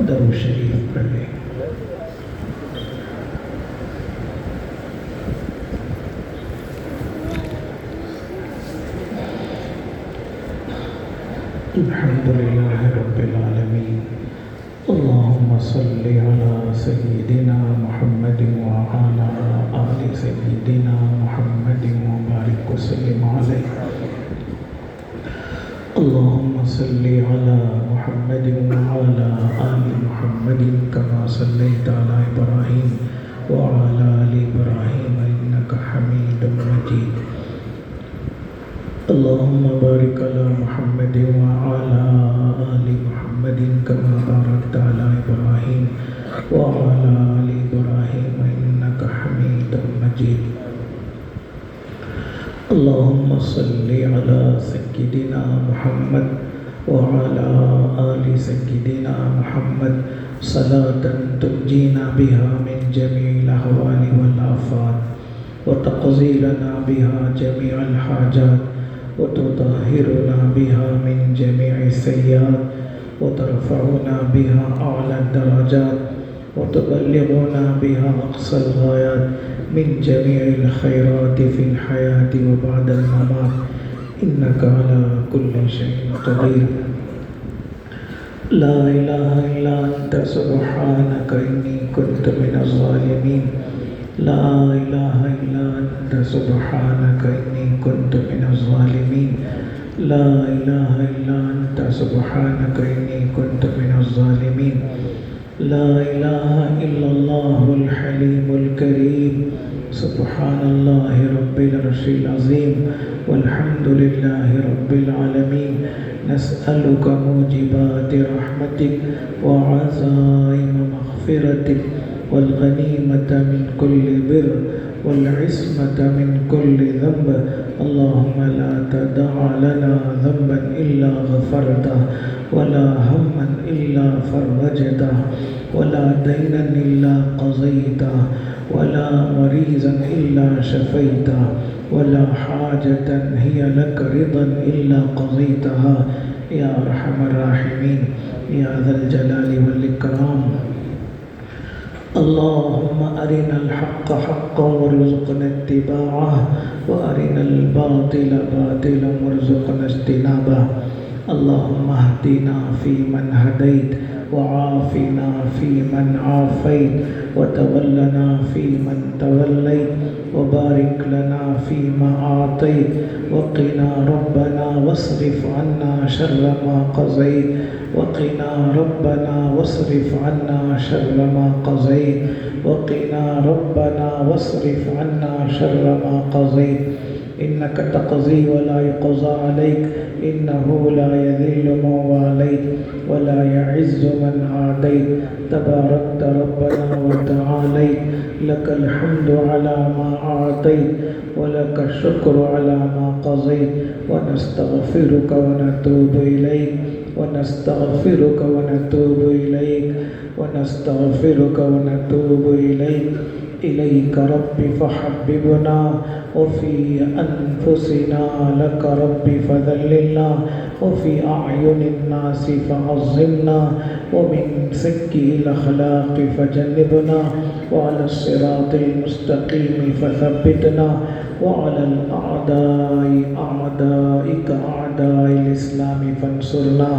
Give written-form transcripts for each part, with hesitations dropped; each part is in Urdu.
درود شریف پڑھ لیں۔ الحمدللہ رب العالمین، اللہم صلی علی سیدنا محمد وعلی آل سیدنا محمد وبارک وسلم علیہ۔ اللہم صلی علی محمد وعلی آل محمد کما صلیت علی ابراہیم وعلی آل ابراہیم انک حمید مجید۔ اللہم بارک علی محمد وعلی آل محمد کما بارکت علی ابراہیم وعلی آل ابراہیم انک حمید مجید۔ اللہم صلی علی سیدنا محمد وعلی آل سیدنا محمد صلاۃ تنجینا بها من جمیع الاحوال والآفات وتقضی لنا بها جمیع الحاجات وتطهرنا بها من جميع السيئات وترفعنا بها أعلى الدرجات وتبلغنا بها أقصى الغايات من جميع الخيرات في الحياة وبعد الممات إنك على كل شيء قدير۔ لا إله إلا أنت سبحانك إني كنت من الظالمين۔ لا إله إلا أنت سبحانك إني كنت من الظالمين۔ لا إله إلا أنت سبحانك إني كنت من الظالمين۔ لا إله إلا الله الحليم الكريم، سبحان الله رب العرش العظيم، والحمد لله رب العالمين۔ نسألك موجبات رحمتك وعزائم مغفرتك والغنيمة من كل بر والعصمة من كل ذنب۔ اللهم لا تدع لنا ذنبا إلا غفرته ولا هما إلا فرجته ولا دينا إلا قضيته ولا مريضا إلا شفيته ولا حاجة هي لك رضا إلا قضيتها يا أرحم الراحمين يا ذا الجلال والإكرام۔ اللهم أرنا الحق حقا وارزقنا اتباعه وأرنا الباطل باطلا وارزقنا اجتنابه۔ اللهم اهدنا فيمن هديت وعافنا فيمن عافيت وتولنا فيمن توليت وبارك لنا فيما أعطيت وقنا ربنا واصرف عنا شر ما قضيت وقنا ربنا واصرف عنا شر ما قضيت وقنا ربنا واصرف عنا شر ما قضيت إنك تقضي ولا يقضى عليك إنه لا يذل من واليت ولا يعز من عاديت تباركت ربنا وتعاليت لك الحمد على ما أعطيت ولك الشكر على ما قضيت ونستغفرك ونتوب إليك ونستغفرك ونتوب إليك ونستغفرك ونتوب إليك إليك ربي فحببنا وفي أنفسنا لك ربي فذللنا وفي أعين الناس فعظمنا ومن سيئ الأخلاق فجنبنا وعلى الصراط المستقيم فثبتنا وعلى الأعداء أعدائك أعداء الإسلام فانصرنا۔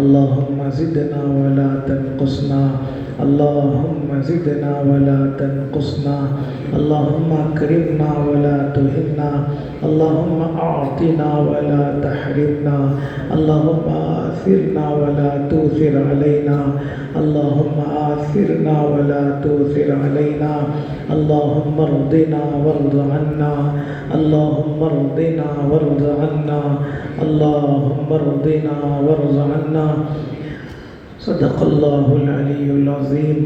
اللهم زدنا ولا تنقصنا، اللهم زدنا ولا تنقصنا، اللهم أكرمنا ولا تهنا، اللهم أعطنا ولا تحرمنا، اللهم آثرنا ولا تؤثر علينا، اللهم آثرنا ولا تؤثر علينا، اللهم ارضنا وارض عنا، اللهم ارضنا وارض عنا، اللهم ارضنا وارض عنا۔ صدق الله العلي العظيم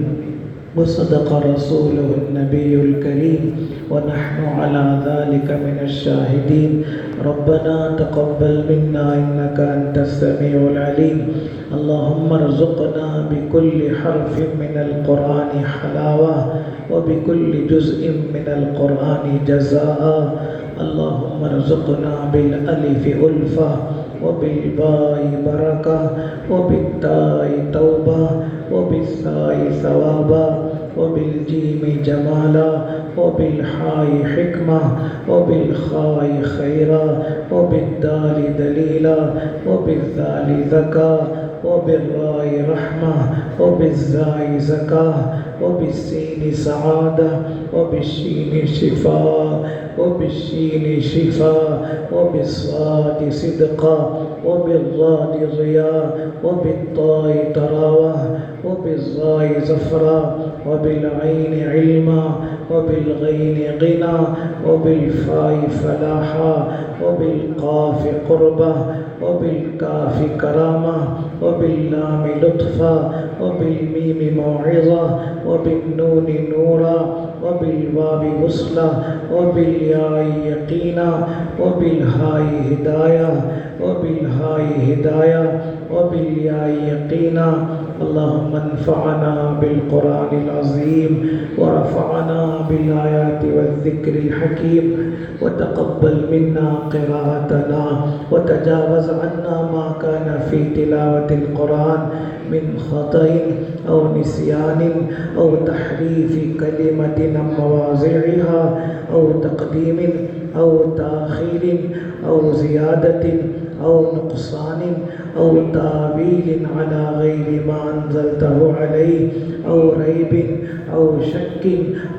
وصدق رسوله النبي الكريم ونحن على ذلك من الشاهدين۔ ربنا تقبل منا إنك أنت السميع العليم، اللهم ارزقنا بكل حرف من القرآن حلاوة وبكل جزء من القرآن جزاء۔ اللهم ارزقنا بالألف ألفة وبالباء بركة وبالتاء توبة وبالثاء ثوابا وبالجيم جمالا وبالحاء حكمة وبالخاء خيرا وبالدال دليلا وبالذال ذكاء وبالراء رحمة وبالزاء زكاة وبالسين سعادة وبالشين شفاء وبالشين شفاء وبالصاد صدقا وبالضاد ضياء وبالطاء تراوة وبالظاء زفرا وبالعين علما وبالغين غنى وبالفاء فلاحا وبالقاف قربة وبالكاف كرامة وباللام لطفا وبالميم موعظة وبالنون نورا وبالواو وصلا وبالياء يقينا وبالهاء هداية وبالهاء هداية وبالياء يقينا. اللهم انفعنا بالقرآن العظيم ورفعنا بالآيات والذكر الحكيم وتقبل منا قراءتنا وتجاوز عنا ما كان في تلاوة القرآن من خطأ أو نسيان أو تحريف كلمة عن مواضعها أو تقديم أو تأخير أو زيادة أو نقصان أو تأويل على غير ما أنزلته عليه أو ريب أو شك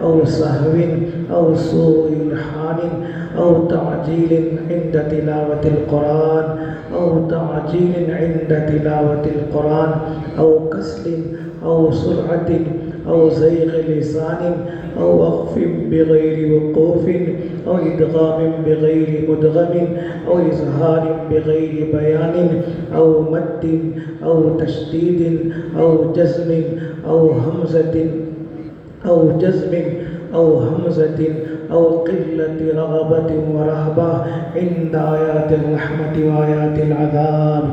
أو سهو أو سوء إلحان أو تعجيل عند تلاوة القرآن أو تعجيل عند تلاوة القرآن أو كسل أو سرعة أو زيغ لسان أو وقف بغير وقوف أو إدغام بغير مدغم أو إظهار بغير بيان أو مد أو تشديد أو جزم أو همزة أو جزم أو همزة أو قلة رغبة ورهبة عند آيات الرحمة وآيات العذاب.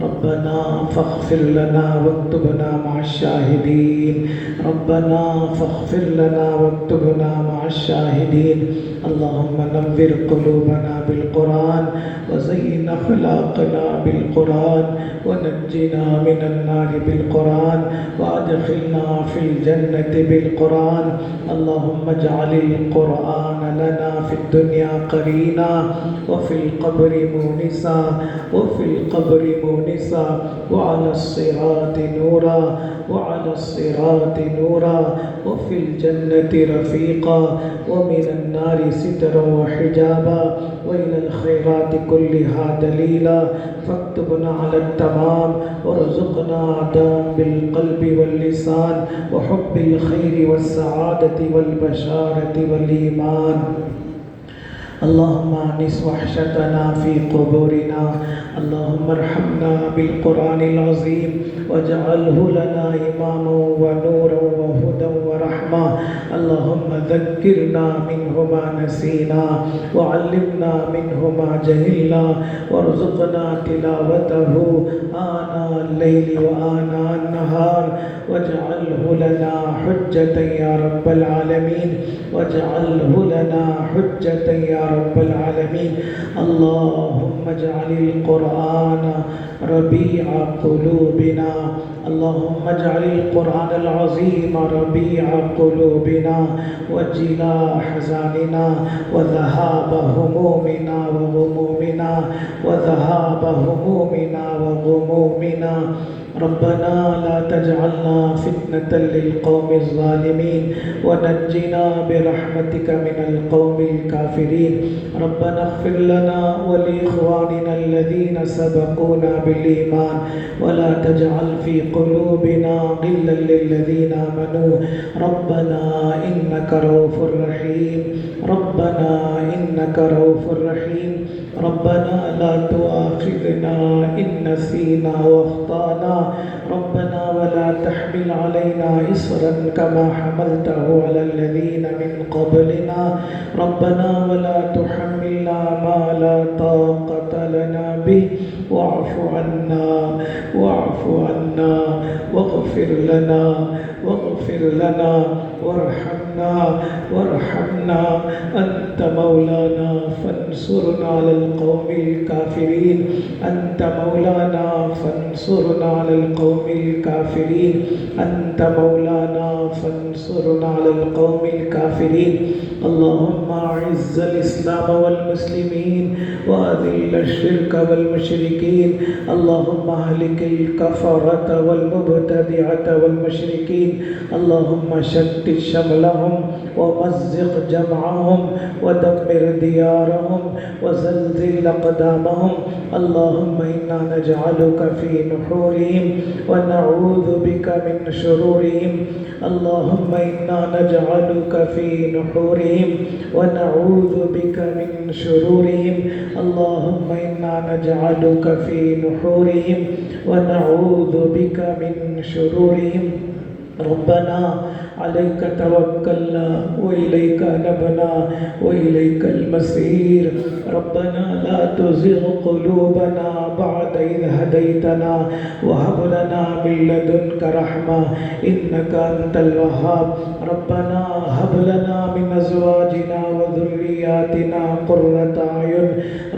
ربنا فاغفر لنا واكتبنا مع الشاهدين. ربنا فاغفر لنا واكتبنا مع الشاهدين. اللهم نور قلوبنا بالقرآن وزين أخلاقنا بالقرآن ونجنا من النار بالقرآن وأدخلنا في الجنة بالقرآن. اللهم اجعل القرآن لنا في الدنيا قرينا وفي القبر مونسا وفي القبر مونسا وعلى الصراط نورا وعلى الصراط نورا وفي الجنة رفيقا ومن النار سترا وحجابا وإلى الخيرات كلها دليلا. فاكتبنا على التمام وارزقنا أداء بالقلب واللسان وحب الخير والسعادة والبشارة والإيمان. اللهم أنس وحشتنا في قبورنا. اللهم ارحمنا بالقرآن العظيم واجعله لنا إماما ونورا وهدى ورحمة. اللهم ذكرنا منه ما نسينا وعلمنا منه ما جهلنا وارزقنا تلاوته آناء الليل وآناء النهار واجعله لنا حجة يا رب العالمين واجعله لنا حجة يا رب العالمين. اللهم اجعل القرآن ربيع قلوبنا. اللهم اجعل القرآن العظيم ربيع قلوبنا وجلاء أحزاننا وذهاب همومنا وغمومنا وذهاب همومنا وغمومنا. ربنا لا تجعلنا فتنة للقوم الظالمين ونجنا برحمتك من القوم الكافرين. ربنا اغفر لنا ولإخواننا الذين سبقونا بالإيمان ولا تجعل في قلوبنا غلا للذين آمنوا. ربنا إنك رؤوف رحيم. ربنا إنك رؤوف رحيم. ربنا لا تؤاخذنا إن نسينا واخطأنا. ربنا ولا تحمل علينا إصرا كما حملته على الذين من قبلنا. ربنا ولا تحملنا ما لا طاقة لنا به واعف عنا واعف عنا واغفر لنا واغفر واغفر لنا وارحمنا أنت مولانا فانصرنا على القوم الكافرين أنت مولانا فانصرنا على القوم الكافرين أنت مولانا فانصرنا على القوم الكافرين اللهم أعز الإسلام والمسلمين وأذل الشرك والمشركين اللهم أهلك الكفرة والمبتدعة والمشركين اللهم شتت شملهم ومزق جمعهم ودمر ديارهم وزلزل أقدامهم اللهم إنا نجعلك في نحورهم ونعوذ بك من شرورهم اللهم إنا نجعلك في نحورهم ونعوذ بك من شرورهم اللهم إنا نجعلك في نحورهم ونعوذ بك من شرورهم ربنا عليك توكلنا وإليك نبنا وإليك المصير ربنا لا تزغ قلوبنا بعد إذ هديتنا وهب لنا من لدنك رحمة إنك أنت الوهاب ربنا هب لنا من أزواجنا وذرياتنا قرة أعين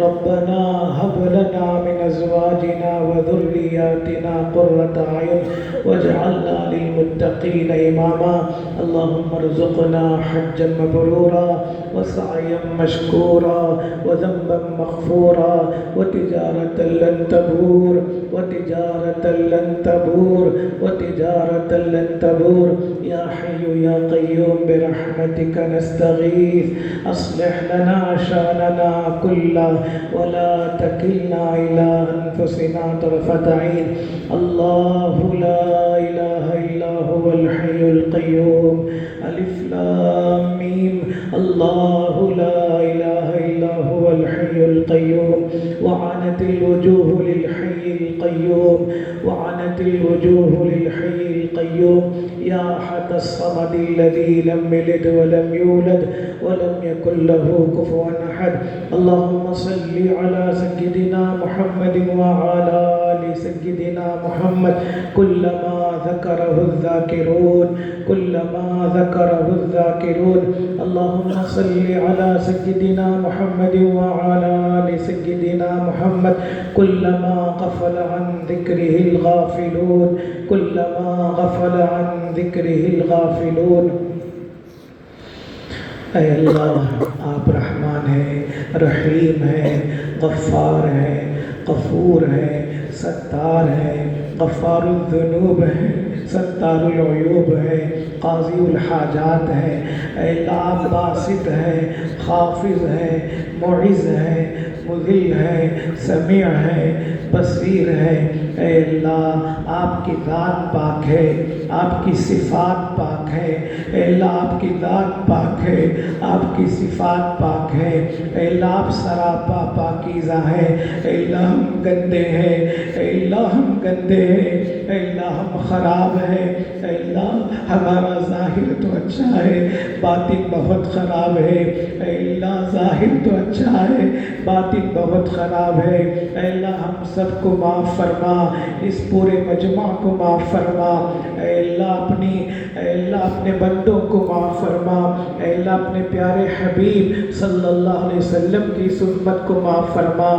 ربنا هب لنا من أزواجنا وذرياتنا قرة أعين واجعلنا للمتقين إماما اللهم ارزقنا حجا مبرورا وسعيا مشكورا وذنبا مغفورا وتجارة لن تبور وتجارة لن تبور يا حي يا قيوم برحمتك نستغيث أصلح لنا شأننا كله ولا تكلنا إلى أنفسنا طرفة عين الله لا إله إلا هو الحي القيوم ألف لام ميم الله لا إله إلا هو الحي القيوم وعنت الوجوه للحي القيوم وعنت الوجوه للحي القيوم يا أحد الصمد الذي لم يلد ولم يولد ولم يكن له كفوا أحد اللهم صل على سيدنا محمد وعلى آل سيدنا محمد كلما ذكره الذاكرون اللهم صل على سيدنا محمد وعلى آل سيدنا محمد كلما غفل عن ذكره الغافلون اے اللہ آپ رحمان ہیں رحیم ہیں غفار ہیں غفور ہیں ستار ہیں غفار الذنوب ہیں ستار العیوب ہیں قاضی الحاجات ہیں اے اللہ آپ باسط ہیں خافض ہیں معز ہیں مذل ہیں سمیع ہیں بصیر ہے اے اللہ آپ کی ذات پاک ہے آپ کی صفات پاک ہے اے اللہ آپ کی ذات پاک ہے آپ کی صفات پاک ہے اے اللہ آپ سراپا پاکیزہ ہے اے اللہ ہم گندے ہیں اے اللہ ہم گندے ہیں اے اللہ ہم خراب ہیں اے اللہ ہمارا ظاہر تو اچھا ہے باطن بہت خراب ہے اے اللہ ظاہر تو اچھا ہے باطن بہت خراب ہے اے اللہ ہم سب کو معاف فرما اس پورے مجمع کو معاف فرما اے اللہ اپنے بندوں کو معاف فرما اے اللہ اپنے پیارے حبیب صلی اللہ علیہ وسلم کی سنت کو معاف فرما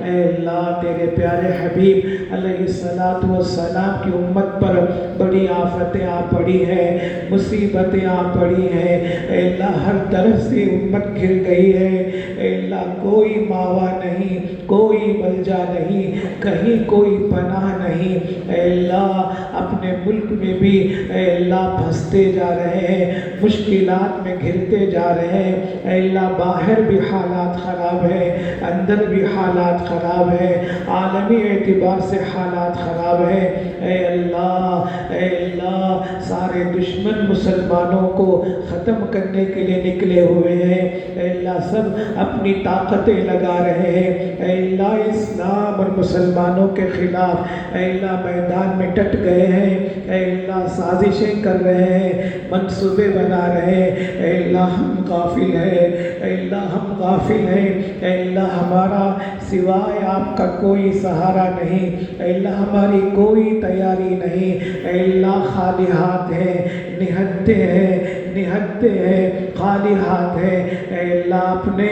اے اللہ تیرے پیارے حبیب علیہ السلام کی امت پر بڑی آفتیں آ پڑی ہیں مصیبتیں آ پڑی ہیں اے اللہ ہر طرف سے امت گھر گئی ہے اے اللہ کوئی ماوا نہیں کوئی ملجا نہیں کہیں کوئی پناہ نہیں اے اللہ اپنے ملک میں بھی اے اللہ پھنستے جا رہے ہیں مشکلات میں گھرتے جا رہے ہیں اے اللہ باہر بھی حالات خراب ہے اندر بھی حالات خراب ہے عالمی اعتبار سے حالات خراب ہے اے اللہ سارے دشمن مسلمانوں کو ختم کرنے کے لیے نکلے ہوئے ہیں اے اللہ سب اپنی طاقتیں لگا رہے ہیں اے اللہ اسلام اور مسلمانوں کے خلاف اے اللہ میدان میں ڈٹ گئے ہیں اے اللہ سازشیں کر رہے ہیں، منصوبے بنا رہے ہیں، اے اللہ ہم غافل ہیں، اے اللہ ہم غافل ہیں، اے اللہ ہمارا سوائے آپ کا کوئی سہارا نہیں، اے اللہ ہماری کوئی تیاری نہیں، اے اللہ خالی ہاتھ ہیں، نہتے ہیں، خالی ہاتھ ہیں، اے اللہ اپنے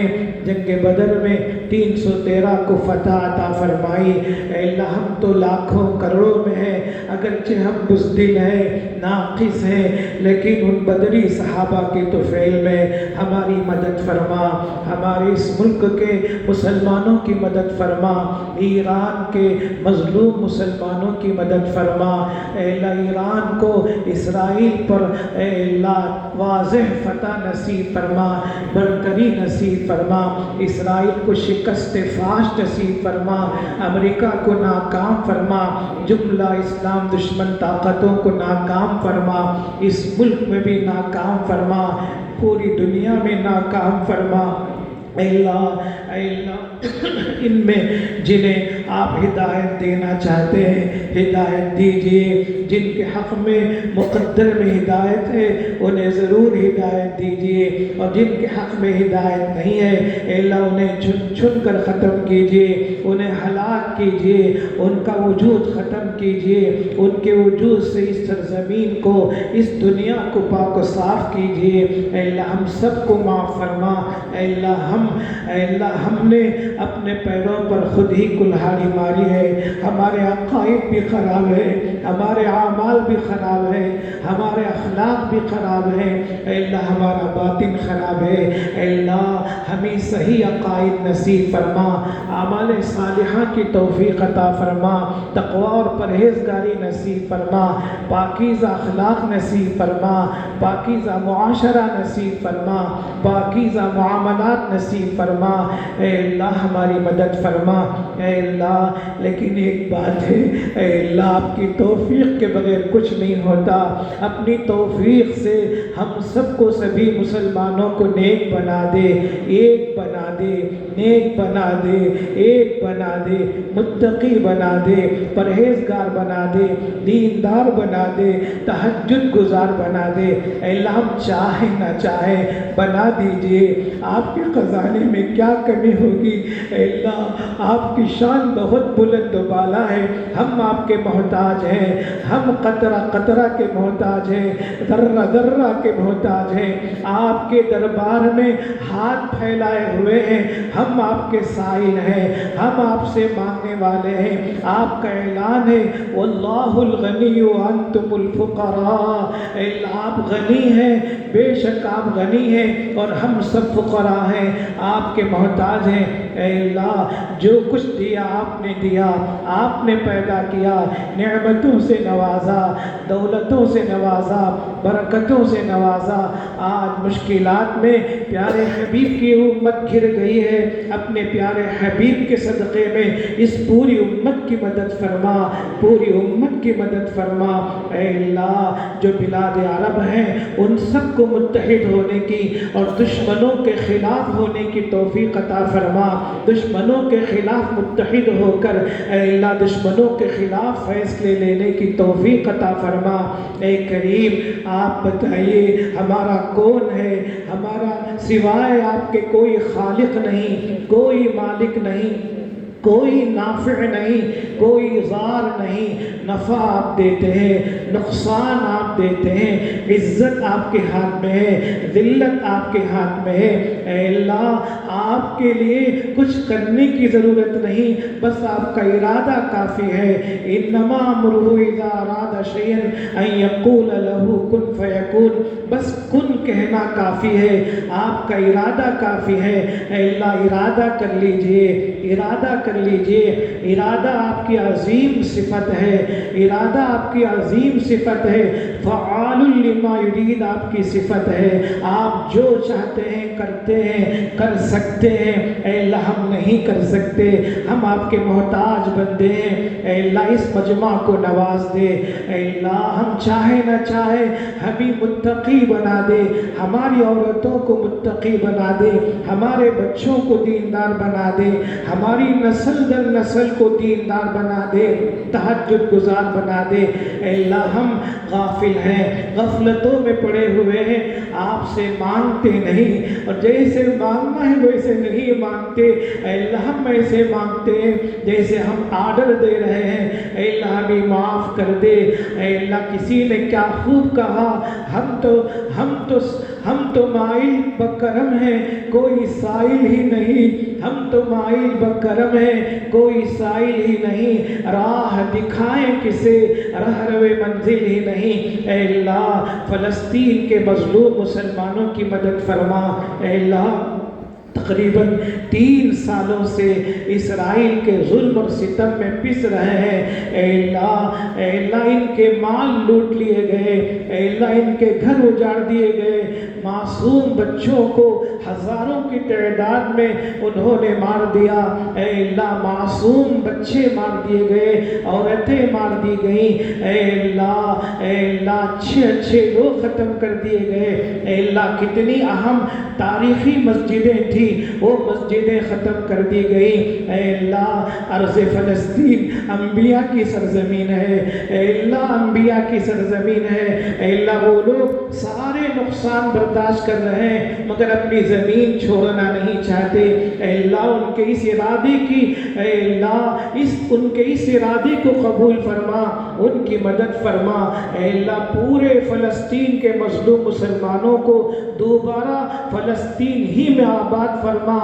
جنگ بدر میں 313 کو فتح عطا فرمائی، اے اللہ ہم تو لاکھوں کروڑوں میں ہیں، اگرچہ ہم بزدل ہیں، ناقص ہیں، لیکن ان بدری صحابہ کے طفیل میں ہماری مدد فرما، ہمارے اس ملک کے مسلمانوں کی مدد فرما، ایران کے مظلوم مسلمانوں کی مدد فرما، اے اللہ ایران کو اسرائیل پر اے اللہ واضح فتح نصیب فرما، برتری نصیب فرما، اسرائیل کو شکست فاش نصیب فرما، امریکہ کو ناکام فرما، جملہ اسلام دشمن طاقتوں کو ناکام فرما، اس ملک میں بھی ناکام فرما، پوری دنیا میں ناکام فرما، اے اللہ ان میں جنہیں آپ ہدایت دینا چاہتے ہیں ہدایت دیجئے، جن کے حق میں مقدر میں ہدایت ہے انہیں ضرور ہدایت دیجئے، اور جن کے حق میں ہدایت نہیں ہے اے اللہ انہیں چن کر ختم کیجئے، انہیں ہلاک کیجئے، ان کا وجود ختم کیجئے، ان کے وجود سے اس سرزمین کو اس دنیا کو پاک و صاف کیجئے، اے اللہ ہم سب کو معاف فرما، اے اللہ ہم نے اپنے پیروں پر خود ہی کلہاڑی ماری ہے، ہمارے عقائد بھی خراب ہے، ہمارے اعمال بھی خراب ہے، ہمارے اخلاق بھی خراب ہے، اے اللہ ہمارا باطن خراب ہے، اے اللہ ہمیں صحیح عقائد نصیب فرما، اعمال صالحہ کی توفیق عطا فرما، تقوی اور پرہیزگاری نصیب فرما، پاکیزہ اخلاق نصیب فرما، پاکیزہ معاشرہ نصیب فرما، پاکیزہ معاملات نصیب فرما، اے اللہ ہماری مدد فرما، اے اللہ لیکن ایک بات ہے اے اللہ آپ کی توفیق کے بغیر کچھ نہیں ہوتا، اپنی توفیق سے ہم سب کو سبھی مسلمانوں کو نیک بنا دے، ایک بنا دے، نیک بنا دے، ایک بنا دے، متقی بنا دے، پرہیزگار بنا دے، دیندار بنا دے، تہجد گزار بنا دے، اے اللہ ہم چاہیں نہ چاہیں بنا دیجئے، آپ کے خزانے میں کیا کمی ہوگی، اے اللہ آپ کی شان بہت بلند و بالا ہے، ہم آپ کے محتاج ہیں، ہم قطرہ قطرہ کے محتاج ہیں، ذرہ ذرہ کے محتاج ہیں، آپ کے دربار میں ہاتھ پھیلائے ہوئے ہیں، ہم آپ کے سائل ہیں، ہم آپ سے مانگنے والے ہیں، آپ کا اعلان ہے واللہ الغنی وانتم الفقراء، اے اللہ آپ غنی ہیں، بے شک آپ غنی ہیں اور ہم سب فقراء ہیں، آپ کے محتاج ہیں، اے اللہ جو کچھ دیا آپ نے دیا، آپ نے پیدا کیا، نعمتوں سے نوازا، دولتوں سے نوازا، برکتوں سے نوازا، آج مشکلات میں پیارے حبیب کی امت گھر گئی ہے، اپنے پیارے حبیب کے صدقے میں اس پوری امت کی مدد فرما، پوری امت کی مدد فرما، اے اللہ جو بلاد عرب ہیں ان سب کو متحد ہونے کی اور دشمنوں کے خلاف ہونے کی توفیق عطا فرما، دشمنوں کے خلاف متحد ہو کر اے اللہ دشمنوں کے خلاف فیصلے لینے کی توفیق عطا فرما، اے کریم آپ بتائیے ہمارا کون ہے، ہمارا سوائے آپ کے کوئی خالق نہیں، کوئی مالک نہیں، کوئی نافع نہیں، کوئی ضار نہیں، نفع آپ دیتے ہیں، نقصان آپ دیتے ہیں، عزت آپ کے ہاتھ میں ہے، ذلت آپ کے ہاتھ میں ہے، اے اللہ آپ کے لیے کچھ کرنے کی ضرورت نہیں، بس آپ کا ارادہ کافی ہے، انما امرہ اذا اراد شیئا ان یقول له کن فیکون، بس کن کہنا کافی ہے، آپ کا ارادہ کافی ہے، اے اللہ ارادہ کر لیجئے، ارادہ کر لیجئے، ارادہ آپ کی عظیم صفت ہے، ارادہ آپ کی عظیم صفت ہے، فعال لما یرید آپ کی صفت ہے، آپ جو چاہتے ہیں کرتے ہیں، کر سکتے ہیں، اے اللہ ہم نہیں کر سکتے، ہم آپ کے محتاج بندے ہیں، اے اللہ اس مجمع کو نواز دے، اے اللہ ہم چاہے نہ چاہے ہمیں متقی بنا دے، ہماری عورتوں کو متقی بنا دے، ہمارے بچوں کو دیندار بنا دے، ہماری نسل در نسل کو دیندار بنا دے، تہجد گزار بنا دے، اے اللہ ہم غافل ہیں، غفلتوں میں پڑے ہوئے ہیں، آپ سے مانگتے نہیں، اور جیسے مانگنا ہے ویسے نہیں مانگتے، اے اللہ ہم ایسے مانگتے ہیں جیسے ہم آرڈر دے رہے ہیں، اے اللہ ہمیں معاف کر دے۔ اے اللہ کسی نے کیا خوب کہا، ہم تو مائل بکرم ہیں کوئی سائل ہی نہیں، ہم تو مائل بکرم ہیں کوئی سائل ہی نہیں، راہ دکھائیں کسے رہروِ منزل ہی نہیں۔ اے اللہ فلسطین کے مظلوم مسلمانوں کی مدد فرما۔ اے اللہ تقریباً 3 سالوں سے اسرائیل کے ظلم اور ستم میں پس رہے ہیں، اے اللہ ان کے مال لوٹ لیے گئے، اے اللہ ان کے گھر اجاڑ دیے گئے، معصوم بچوں کو ہزاروں کی تعداد میں انہوں نے مار دیا، اے اللہ معصوم بچے مار دیے گئے، عورتیں مار دی گئیں، اے اللہ اچھے لوگ ختم کر دیے گئے، اے اللہ کتنی اہم تاریخی مسجدیں تھیں وہ مسجدیں ختم کر دی گئی، اے اللہ ارض فلسطین انبیاء کی سرزمین ہے، اے اللہ انبیاء کی سرزمین ہے، اے اللہ وہ لوگ سارے نقصان برداشت کر رہے ہیں مگر اپنی زمین چھوڑنا نہیں چاہتے، اے اللہ ان کے اس ارادے کی، اے اللہ ان کے اس ارادے کو قبول فرما، ان کی مدد فرما، اے اللہ پورے فلسطین کے مظلوم مسلمانوں کو دوبارہ فلسطین ہی میں آباد فرما،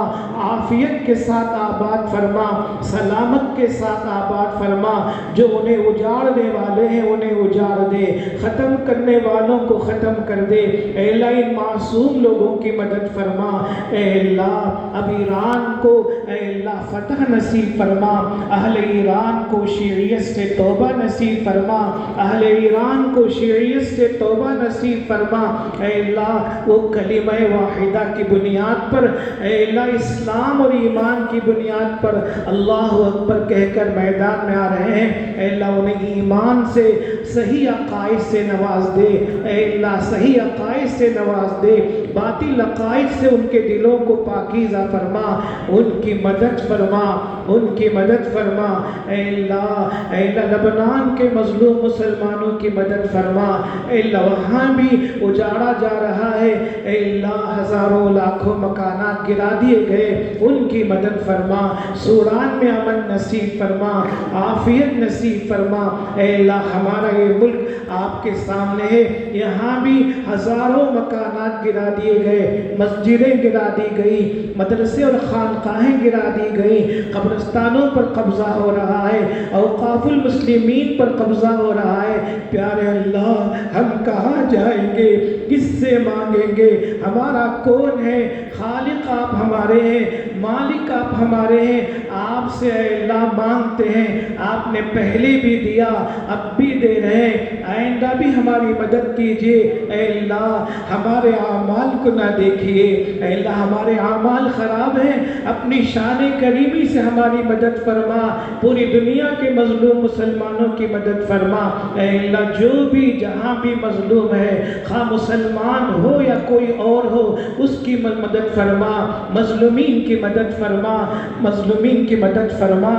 عافیت کے ساتھ آباد فرما، سلامت کے ساتھ آباد فرما، جو انہیں اجاڑنے والے ہیں انہیں اجاڑ دے، ختم کرنے والوں کو ختم کر دے، اے اللہ ان معصوم لوگوں کی مدد فرما، اے اللہ اب ایران کو اے اللہ فتح نصیب فرما، اہل ایران کو شیعیت سے توبہ نصیب فرما، اہل ایران کو شیعیت سے توبہ نصیب فرما، اے اللہ وہ کلمہ واحدہ کی بنیاد پر، اے اللہ اسلام اور ایمان کی بنیاد پر اللہ اکبر کہہ کر میدان میں آ رہے ہیں، اے اللہ انہیں ایمان سے صحیح عقائد سے نواز دے، اے اللہ صحیح عقائد سے نواز دے، باطل عقائد سے ان کے دلوں کو پاکیزہ فرما، ان کی مدد فرما، ان کی مدد فرما، اے اللہ لبنان کے مظلوم مسلمانوں کی مدد فرما، اے اللہ وہاں بھی اجاڑا جا رہا ہے، اے اللہ ہزاروں لاکھوں مکانات گرا دیے گئے، ان کی مدد فرما، سوڈان میں امن نصیب فرما، عافیت نصیب فرما، اے اللہ ہمارا یہ ملک آپ کے سامنے ہے، یہاں بھی ہزاروں مکانات گرا دیے گئے، مسجدیں گرا دی گئی، مدرسے اور خانقاہیں گرا دی گئی، قبرستانوں پر قبضہ ہو رہا ہے، اوقاف المسلمین پر قبضہ ہو رہا ہے، پیارے اللہ ہم کہاں جائیں گے، کس سے مانگیں گے، ہمارا کون ہے، خالق آپ ہمارے ہیں، مالک آپ ہمارے ہیں، آپ سے اے اللہ مانگتے ہیں، آپ نے پہلے بھی دیا اب بھی دے رہے ہیں، آئندہ بھی ہماری مدد کیجئے، اے اللہ ہمارے اعمال کو نہ دیکھیے، اے اللہ ہمارے اعمال خراب ہیں، اپنی شان کریمی سے ہماری مدد فرما، پوری دنیا کے مظلوم مسلمانوں کی مدد فرما، اے اللہ جو بھی جہاں بھی مظلوم ہے، خواہ مسلمان ہو یا کوئی اور ہو، اس کی مدد فرما، مظلومین کی مدد فرما، مظلومین کی مدد فرما،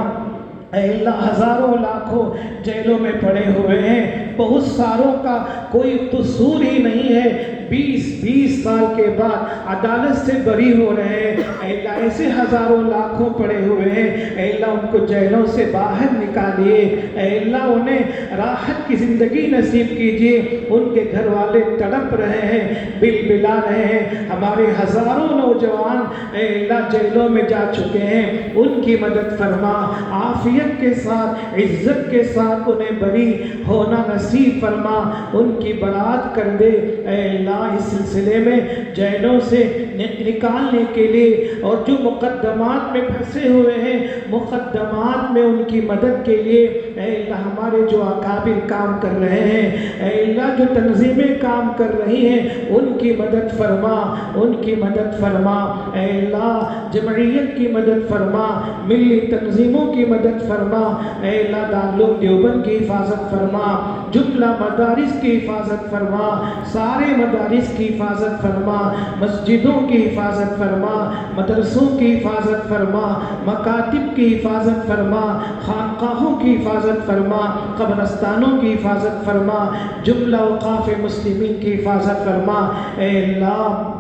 اے اللہ ہزاروں لاکھوں جیلوں میں پڑے ہوئے ہیں، بہت ساروں کا کوئی قصور ہی نہیں ہے، 20 سال کے بعد عدالت سے بری ہو رہے ہیں، اے اللہ ایسے ہزاروں لاکھوں پڑے ہوئے ہیں، اے اللہ ان کو جیلوں سے باہر نکالیے، اے اللہ انہیں راحت کی زندگی نصیب کیجیے، ان کے گھر والے تڑپ رہے ہیں، بل بلا رہے ہیں، ہمارے ہزاروں نوجوان اے اللہ جیلوں میں جا چکے ہیں، ان کی مدد فرما، عافیت کے ساتھ عزت کے ساتھ انہیں بری ہونا نصیب فرما، ان کی برات کر دے، اے اللہ اس سلسلے میں جیلوں سے نکالنے کے لیے اور جو مقدمات میں پھنسے ہوئے ہیں مقدمات میں ان کی مدد کے لیے، اے اللہ ہمارے جو اکابر کام کر رہے ہیں، اے اللہ جو تنظیمیں کام کر رہی ہیں ان کی مدد فرما، ان کی مدد فرما، اے اللہ جمعیت کی مدد فرما، ملی تنظیموں کی مدد فرما، اے اللہ دارالعلوم دیوبند کی حفاظت فرما، جملہ مدارس کی حفاظت فرما، سارے مدارس کی حفاظت فرما، مسجدوں کی حفاظت فرما، مدرسوں کی حفاظت فرما، مکاتب کی حفاظت فرما، خانقاہوں کی حفاظت حفاظت فرما، قبرستانوں کی حفاظت فرما، جملہ اوقاف مسلمین کی حفاظت فرما۔ اے اللہ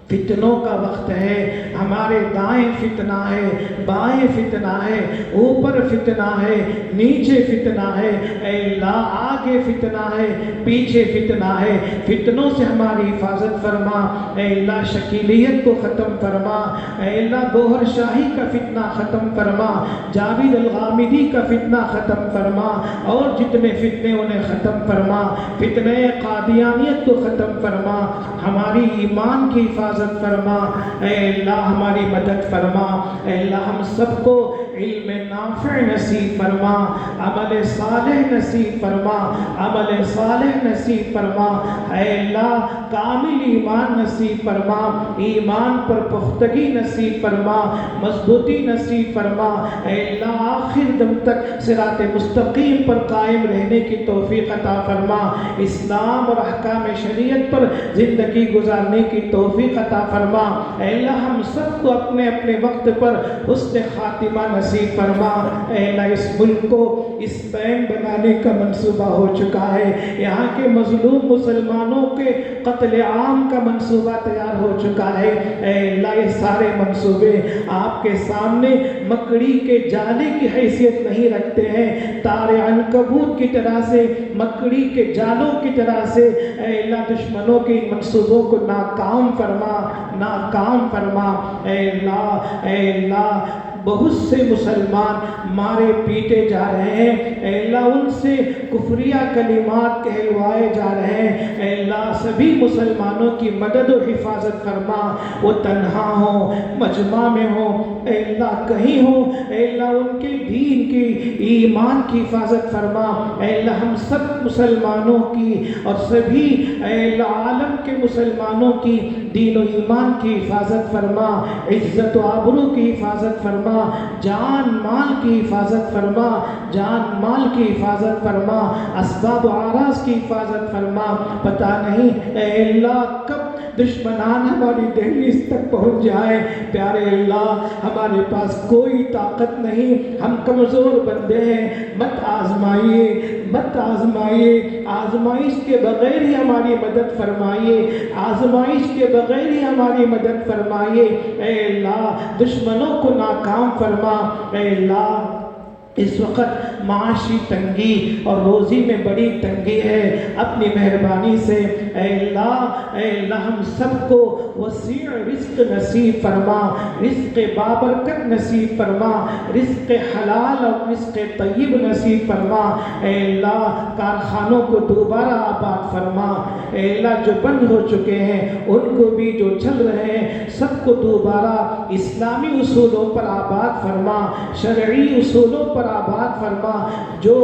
فتنوں کا وقت ہے، ہمارے دائیں فتنہ ہے، بائیں فتنہ ہے، اوپر فتنہ ہے، نیچے فتنہ ہے، اے اللہ آگے فتنہ ہے، پیچھے فتنہ ہے، فتنوں سے ہماری حفاظت فرما۔ اے اللہ شکیلیت کو ختم فرما، اے اللہ گوہر شاہی کا فتنہ ختم فرما، جاوید الغامدی کا فتنہ ختم فرما، اور جتنے فتنے انہیں ختم فرما، فتنہ قادیانیت کو ختم فرما، ہماری ایمان کی حفاظت فرما، اے اللہ ہماری مدد فرما۔ اے اللہ ہم سب کو علم نافع نصیب فرما، عمل صالح نصیب فرما، عمل صالح نصیب فرما، اے اللہ کامل ایمان نصیب فرما، ایمان پر پختگی نصیب فرما، مضبوطی نصیب فرما، اے اللہ آخر دم تک صراط مستقیم پر قائم رہنے کی توفیق عطا فرما، اسلام اور احکام شریعت پر زندگی گزارنے کی توفیق عطا فرما۔ اے اللہ ہم سب کو اپنے اپنے وقت پر حسن خاتمہ نصیب فرما۔ اے اللہ اس ملک کو اسپین بنانے کا منصوبہ ہو چکا ہے، یہاں کے مظلوم مسلمانوں کے قتل عام کا منصوبہ تیار ہو چکا ہے، اے اللہ یہ سارے منصوبے آپ کے سامنے مکڑی کے جالے کی حیثیت نہیں رکھتے ہیں، تار عنکبوت کی طرح سے، مکڑی کے جالوں کی طرح سے، اے اللہ دشمنوں کے منصوبوں کو ناکام فرما، ناکام فرما۔ اے اللہ بہت سے مسلمان مارے پیٹے جا رہے ہیں، اے اللہ ان سے کفریہ کلمات کہلوائے جا رہے ہیں، اے اللہ سبھی مسلمانوں کی مدد و حفاظت فرما، وہ تنہا ہوں، مجمع میں ہوں، اے اللہ کہیں ہوں، اے اللہ ان کے دین کی ایمان کی حفاظت فرما۔ اے اللہ ہم سب مسلمانوں کی اور سبھی اے اللہ عالم کے مسلمانوں کی دین و ایمان کی حفاظت فرما، عزت و آبرو کی حفاظت فرما، جان مال کی حفاظت فرما، جان مال کی حفاظت فرما، اسباب و اعراض کی حفاظت فرما۔ پتہ نہیں اے اللہ کب دشمنان ہماری دہلیز تک پہنچ جائے، پیارے اللہ ہمارے پاس کوئی طاقت نہیں، ہم کمزور بندے ہیں، مت آزمائیے، مت آزمائیے، آزمائش کے بغیر ہی ہماری مدد فرمائیے، آزمائش کے بغیر ہی ہماری مدد فرمائیے، اے اللہ دشمنوں کو ناکام فرما۔ اے اللہ اس وقت معاشی تنگی اور روزی میں بڑی تنگی ہے، اپنی مہربانی سے اے اللہ ہم سب کو وسیع رزق نصیب فرما، رزق بابرکت نصیب فرما، رزق حلال اور رزق طیب نصیب فرما۔ اے اللہ کارخانوں کو دوبارہ آباد فرما، اے اللہ جو بند ہو چکے ہیں ان کو بھی، جو چل رہے ہیں سب کو دوبارہ اسلامی اصولوں پر آباد فرما، شرعی اصولوں پر آباد فرما، جو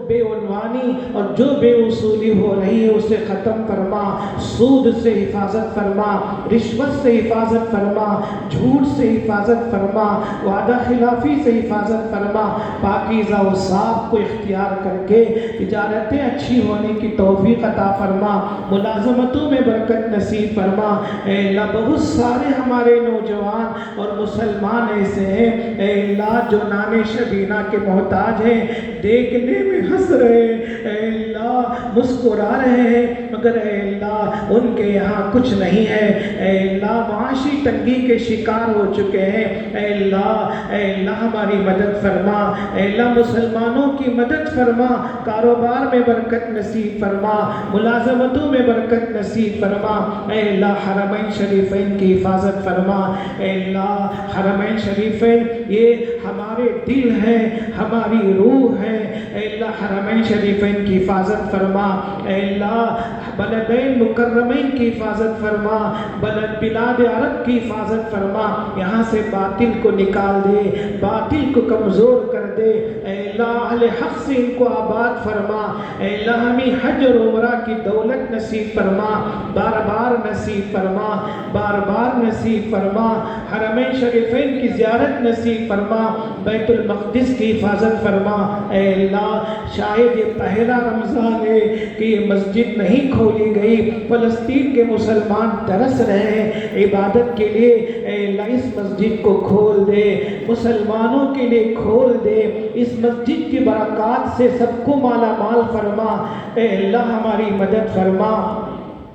بے عنوانی اور جو بے اصولی ہو رہی ہے اسے ختم فرما، سود سے حفاظت فرما، رشوت سے حفاظت فرما، جھوٹ سے حفاظت فرما، وعدہ خلافی سے حفاظت فرما، پاکیزہ و صاف کو اختیار کر کے تجارتیں اچھی ہونے کی توفیق عطا فرما، ملازمتوں میں برکت نصیب فرما۔ اے اللہ بہت سارے ہمارے نوجوان اور مسلمان ایسے ہیں اے اللہ جو نان شبینہ کے محتاج ہیں، دیکھنے میں ہنس رہے ہیں اے اللہ، مسکرا رہے ہیں، مگر اے اللہ ان کے یہاں کچھ نہیں ہے، اے اللہ معاشی تنگی کے شکار ہو چکے ہیں، اے اللہ ہماری مدد فرما، اے اللہ مسلمانوں کی مدد فرما، کاروبار میں برکت نصیب فرما، ملازمتوں میں برکت نصیب فرما، اے اللہ حرمین شریفین کی حفاظت فرما۔ اے اللہ حرمین شریفین یہ ہمارے دل ہیں، ہماری روح ہے، اے اللہ حرمین شریفین کی حفاظت فرما، اے اللہ بلدین مکرمین کی حفاظت فرما، بلاد عرب کی حفاظت فرما، یہاں سے باطل کو نکال دے، باطل کو کمزور کر دے، اے اللہ اہل حق سے ان کو آباد فرما، اے اللہ ہمیں حج اور عمرہ کی دولت نصیب فرما، بار بار نصیب فرما، بار بار نصیب فرما، حرمین شریفین کی زیارت نصیب فرما، بیت المقدس کی حفاظت فرما۔ اے اللہ شاید یہ پہلا رمضان ہے کہ یہ مسجد نہیں کھولی گئی، فلسطین کے مسلمان ترس رہے ہیں عبادت کے لیے، اے اللہ اس مسجد کو کھول دے، مسلمانوں کے لیے کھول دے، اس مسجد کی برکات سے سب کو مالا مال فرما۔ اے اللہ ہماری مدد فرما،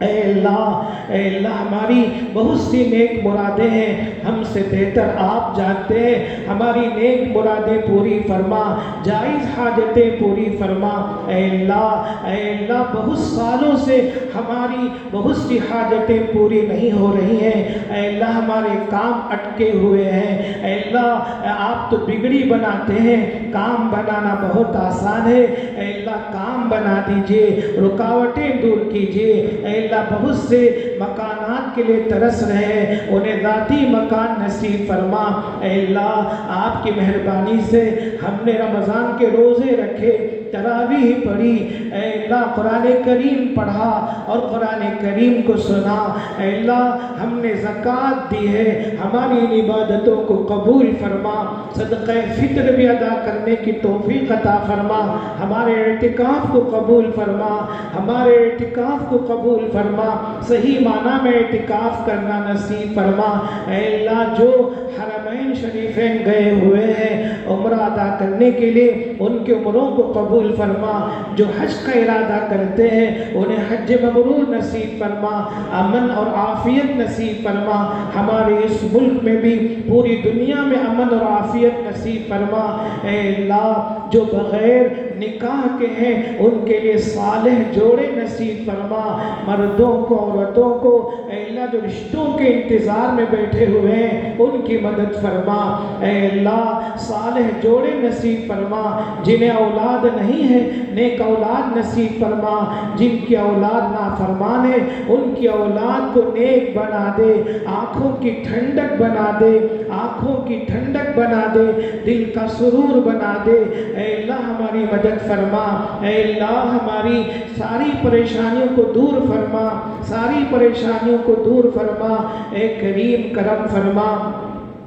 اے اللہ ہماری بہت سی نیک مرادیں ہیں، ہم سے بہتر آپ جانتے ہیں، ہماری نیک مرادیں پوری فرما، جائز حاجتیں پوری فرما۔ اے اللہ بہت سالوں سے ہماری بہت سی حاجتیں پوری نہیں ہو رہی ہیں، اے اللہ ہمارے کام اٹکے ہوئے ہیں، اے اللہ آپ تو بگڑی بناتے ہیں، کام بنانا بہت آسان ہے، اے اللہ کام بنا دیجئے، رکاوٹیں دور کیجئے۔ اے اللہ بہت سے مکانات کے لیے ترس رہے ہیں، انہیں ذاتی مکان نصیب فرما۔ اے اللہ آپ کی مہربانی سے ہم نے رمضان کے روزے رکھے، تراویح پڑھی، اے اللہ قرآن کریم پڑھا اور قرآن کریم کو سنا، اے اللہ ہم نے زکوٰۃ دی ہے، ہماری ان عبادتوں کو قبول فرما، صدقہ فطر بھی ادا کرنے کی توفیق عطا فرما، ہمارے اعتکاف کو قبول فرما، ہمارے اعتکاف کو قبول فرما، صحیح معنی میں اعتکاف کرنا نصیب فرما۔ اے اللہ جو حرمین شریفین گئے ہوئے ہیں عمرہ ادا کرنے کے لیے، ان کے عمروں کو قبول فرما، جو حج کا ارادہ کرتے ہیں انہیں حج مبرور نصیب فرما، امن اور عافیت نصیب فرما، ہمارے اس ملک میں بھی پوری دنیا میں امن اور عافیت نصیب فرما۔ اے اللہ جو بغیر نکاح کے ہیں ان کے لیے صالح جوڑے نصیب فرما، مردوں کو عورتوں کو، اے اللہ جو رشتوں کے انتظار میں بیٹھے ہوئے ہیں ان کی مدد فرما، اے اللہ صالح جوڑے نصیب فرما، جنہیں اولاد نہیں ہے نیک اولاد نصیب فرما، جن کی اولاد نافرمان ہے ان کی اولاد کو نیک بنا دے، آنکھوں کی ٹھنڈک بنا دے، آنکھوں کی ٹھنڈک بنا دے، دل کا سرور بنا دے۔ اے اللہ ہماری مدد فرما، اے اللہ ہماری ساری پریشانیوں کو دور فرما، ساری پریشانیوں کو دور فرما، اے کریم کرم فرما۔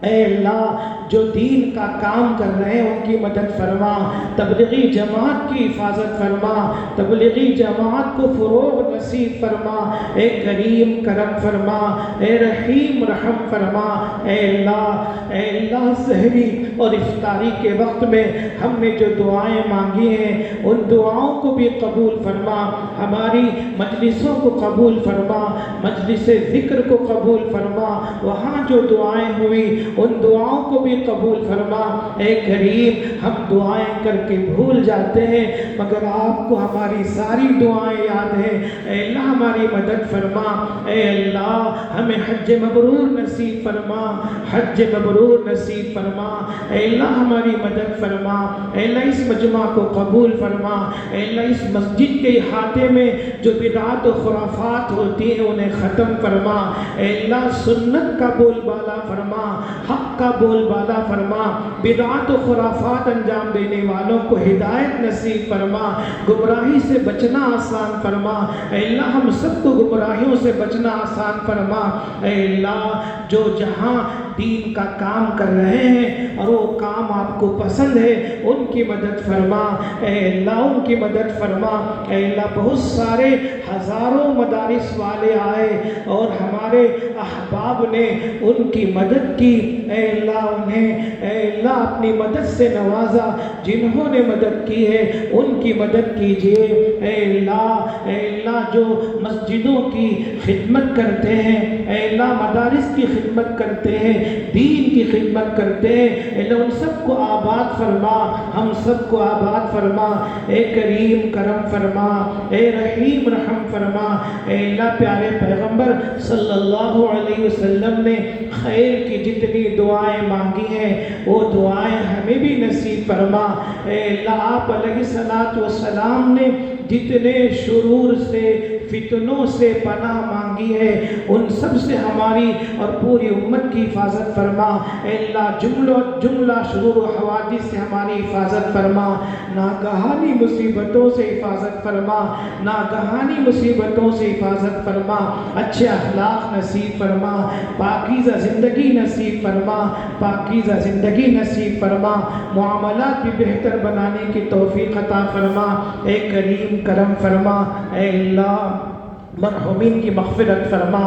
اے اللہ جو دین کا کام کر رہے ہیں ان کی مدد فرما، تبلیغی جماعت کی حفاظت فرما، تبلیغی جماعت کو فروغ نصیب فرما، اے کریم کرم فرما، اے رحیم رحم فرما۔ اے اللہ سحری اور افطاری کے وقت میں ہم نے جو دعائیں مانگی ہیں ان دعاؤں کو بھی قبول فرما، ہماری مجلسوں کو قبول فرما، مجلس ذکر کو قبول فرما، وہاں جو دعائیں ہوئی ان دعاؤں کو بھی قبول فرما۔ اے کریم ہم دعائیں کر کے بھول جاتے ہیں مگر آپ کو ہماری ساری دعائیں یاد ہیں، اے اللہ ہماری مدد فرما۔ اے اللہ ہمیں حج مبرور نصیب فرما، حج مبرور نصیب فرما، اے اللہ ہماری مدد فرما، اے اللہ اس مجمع کو قبول فرما، اے اللہ اس مسجد کے احاطے میں جو بدعات و خرافات ہوتی ہیں انہیں ختم فرما، اے اللہ سنت کا بول بالا فرما، حق کا بول بالا فرما، بدعات و خرافات انجام دینے والوں کو ہدایت نصیب فرما، گمراہی سے بچنا آسان فرما، اے اللہ ہم سب کو گمراہیوں سے بچنا آسان فرما۔ اے اللہ جو جہاں دین کا کام کر رہے ہیں اور وہ کام آپ کو پسند ہے ان کی مدد فرما، اے اللہ ان کی مدد فرما۔ اے اللہ بہت سارے ہزاروں مدارس والے آئے اور ہمارے احباب نے ان کی مدد کی، اے اللہ انہیں اے اللہ اپنی مدد سے نوازا، جنہوں نے مدد کی ہے ان کی مدد کیجئے۔ اے اللہ جو مسجدوں کی خدمت کرتے ہیں، اے اللہ مدارس کی خدمت کرتے ہیں، دین کی خدمت کرتے ہیں، اے اللہ ان سب کو آباد فرما، ہم سب کو آباد فرما، اے کریم کرم فرما، اے رحیم رحم فرما۔ اے اللہ پیارے پیغمبر صلی اللہ علیہ وسلم نے خیر کی جتنی دعائیں مانگی ہیں وہ دعائیں ہمیں بھی نصیب فرما۔ اے اللہ آپ علیہ الصلوۃ والسلام نے جتنے شرور سے فتنوں سے پناہ مانگی ہے ان سب سے ہماری اور پوری امت کی حفاظت فرما۔ اے اللہ جملہ شرور و حوادث سے ہماری حفاظت فرما، ناگہانی مصیبتوں سے حفاظت فرما، ناگہانی مصیبتوں سے حفاظت فرما، اچھے اخلاق نصیب فرما، پاکیزہ زندگی نصیب فرما، پاکیزہ زندگی نصیب فرما، معاملات بھی بہتر بنانے کی توفیق عطا فرما۔ اے کریم کرم فرما، اے اللہ مرحومین کی مغفرت فرما،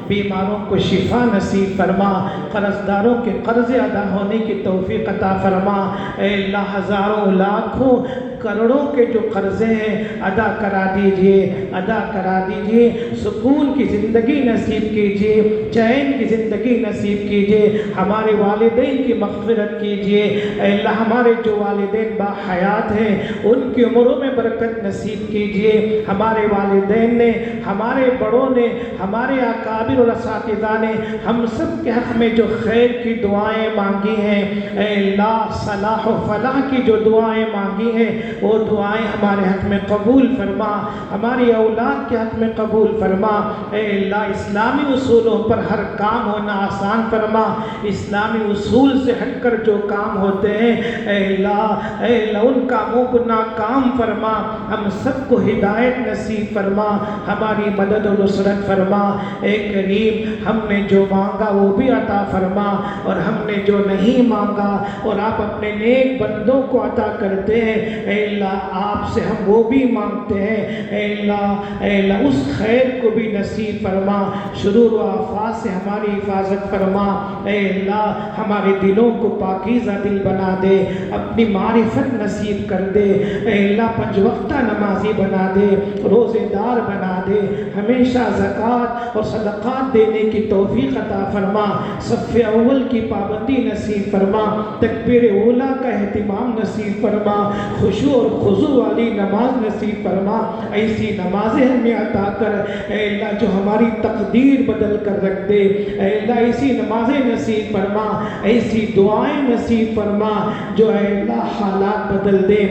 بیماروں کو شفا نصیب فرما، قرض داروں کے قرض ادا ہونے کی توفیق عطا فرما۔ اے اللہ ہزاروں لاکھوں کروڑوں کے جو قرضے ہیں ادا کرا دیجئے، ادا کرا دیجئے، سکون کی زندگی نصیب کیجئے، چین کی زندگی نصیب کیجئے، ہمارے والدین کی مغفرت کیجئے۔ اے اللہ ہمارے جو والدین باحیات ہیں ان کی عمروں میں برکت نصیب کیجئے۔ ہمارے والدین نے، ہمارے بڑوں نے، ہمارے اکابر اور اساتذہ نے ہم سب کے حق میں جو خیر کی دعائیں مانگی ہیں، اے اللہ صلاح و فلاح کی جو دعائیں مانگی ہیں وہ دعائیں ہمارے حق میں قبول فرما، ہماری اولاد کے حق میں قبول فرما۔ اے اللہ اسلامی اصولوں پر ہر کام ہونا آسان فرما، اسلامی اصول سے ہٹ کر جو کام ہوتے ہیں اے اللہ ان کاموں کو ناکام فرما، ہم سب کو ہدایت نصیب فرما، ہماری مدد و نصرت فرما۔ اے کریم ہم نے جو مانگا وہ بھی عطا فرما، اور ہم نے جو نہیں مانگا اور آپ اپنے نیک بندوں کو عطا کرتے ہیں اے اللہ آپ سے ہم وہ بھی مانگتے ہیں۔ اے اللہ اس خیر کو بھی نصیب فرما، شرور و آفات سے ہماری حفاظت فرما۔ اے اللہ ہمارے دلوں کو پاکیزہ دل بنا دے، اپنی معرفت نصیب کر دے۔ اے اللہ پنج وقتہ نمازی بنا دے، روزے دار بنا دے، ہمیشہ زکوٰۃ اور صدقات دینے کی توفیق عطا فرما، صف اول کی پابندی نصیب فرما، تکبیر اولیٰ کا اہتمام نصیب فرما، خشوع اور خضوع والی نماز نصیب فرما۔ ایسی نمازیں ہمیں عطا کر اے اللہ جو ہماری تقدیر بدل کر رکھ دے، اے اللہ ایسی نمازیں نصیب فرما، ایسی دعائیں نصیب فرما جو اے اللہ حالات بدل دے۔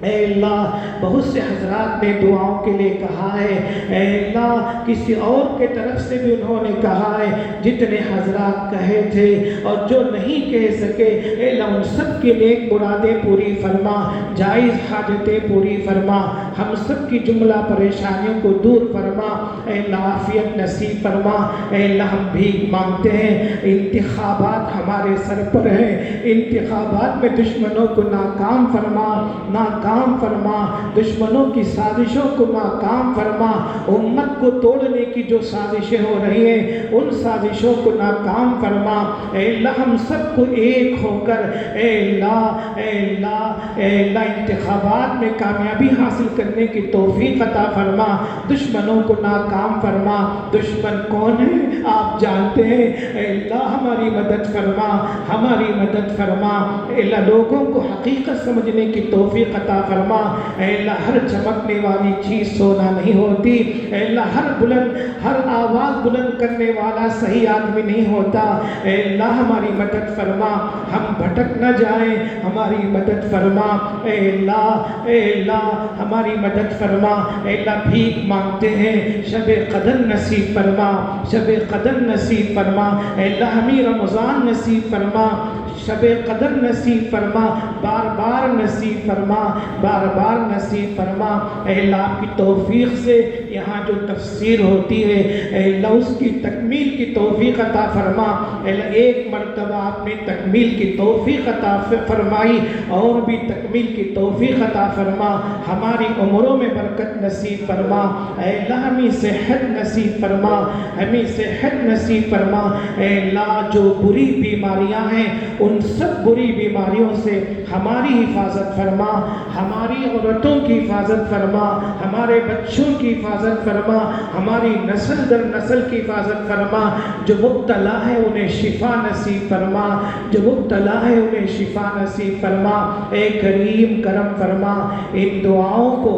اے اللہ بہت سے حضرات نے دعاؤں کے لیے کہا ہے، اے اللہ کسی اور کے طرف سے بھی انہوں نے کہا ہے، جتنے حضرات کہے تھے اور جو نہیں کہہ سکے اے اللہ ان سب کے نیک مرادیں پوری فرما، جائز حاجتیں پوری فرما، ہم سب کی جملہ پریشانیوں کو دور فرما، اے اللہ عافیت نصیب فرما۔ اے اللہ ہم بھیک مانگتے ہیں، انتخابات ہمارے سر پر ہیں، انتخابات میں دشمنوں کو ناکام فرما، ناکام فرما، دشمنوں کی سازشوں کو ناکام فرما، امت کو توڑنے کی جو سازشیں ہو رہی ہیں ان سازشوں کو ناکام فرما۔ اے اللہ ہم سب کو ایک ہو کر اے اللہ انتخابات میں کامیابی حاصل کرنے کی توفیق عطا فرما، دشمنوں کو ناکام فرما۔ دشمن کون ہے آپ جانتے ہیں، اے اللہ ہماری مدد فرما، ہماری مدد فرما۔ اے اللہ لوگوں کو حقیقت سمجھنے کی توفیق عطا فرما۔ اے اللہ ہر چمکنے والی چیز سونا نہیں ہوتی، اے اللہ ہر آواز بلند کرنے والا صحیح آدمی نہیں ہوتا۔ اے اللہ ہماری مدد فرما، ہم بھٹک نہ جائیں، ہماری مدد فرما۔ اے اللہ ہماری مدد فرما۔ اے اللہ بھیک مانگتے ہیں، شب قدر نصیب فرما، شب قدر نصیب فرما۔ اے اللہ ہمیں رمضان نصیب فرما، شب قدر نصیب فرما، بار بار نصیب فرما، بار بار نصیب فرما۔ اے اللہ آپ کی توفیق سے یہاں جو تفسیر ہوتی ہے اے اللہ اس کی تکمیل کی توفیق عطا فرما۔ اے اللہ ایک مرتبہ آپ نے تکمیل کی توفیق عطا فرمائی، اور بھی تکمیل کی توفیق عطا فرما، ہماری عمروں میں برکت نصیب فرما۔ اے اللہ ہمیں صحت نصیب فرما، ہمیں صحت نصیب فرما۔ اے اللہ جو بری بیماریاں ہیں ان سب بری بیماریوں سے ہماری حفاظت فرما، ہماری عورتوں کی حفاظت فرما، ہمارے بچوں کی حفاظت فرما، ہماری نسل در نسل کی حفاظت فرما۔ جو مبتلا ہے انہیں شفا نصیب فرما، جو مبتلا ہے انہیں شفا نصیب فرما۔ اے کریم کرم فرما، ان دعاؤں کو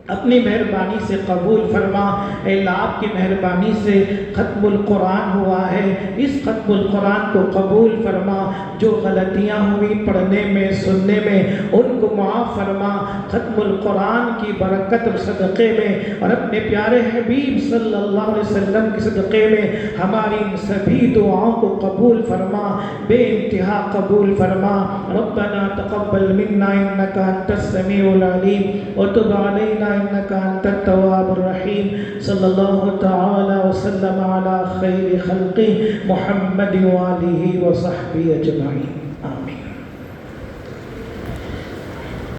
اپنی مہربانی سے قبول فرما۔ اے اللہ آپ کی مہربانی سے ختم القرآن ہوا ہے، اس ختم القرآن کو قبول فرما۔ جو غلطیاں ہوئی پڑھنے میں سننے میں ان کو معاف فرما۔ ختم القرآن کی برکت اور صدقے میں اور اپنے پیارے حبیب صلی اللہ علیہ وسلم کے صدقے میں ہماری ان سبھی دعاؤں کو قبول فرما، بے انتہا قبول فرما۔ ربنا تقبل منا انك انت السميع العليم وتب علينا انك انت التواب الرحيم۔ صلی اللہ تعالی وسلم على خیر خلقه محمد وآلہ وصحبہ اجمعین۔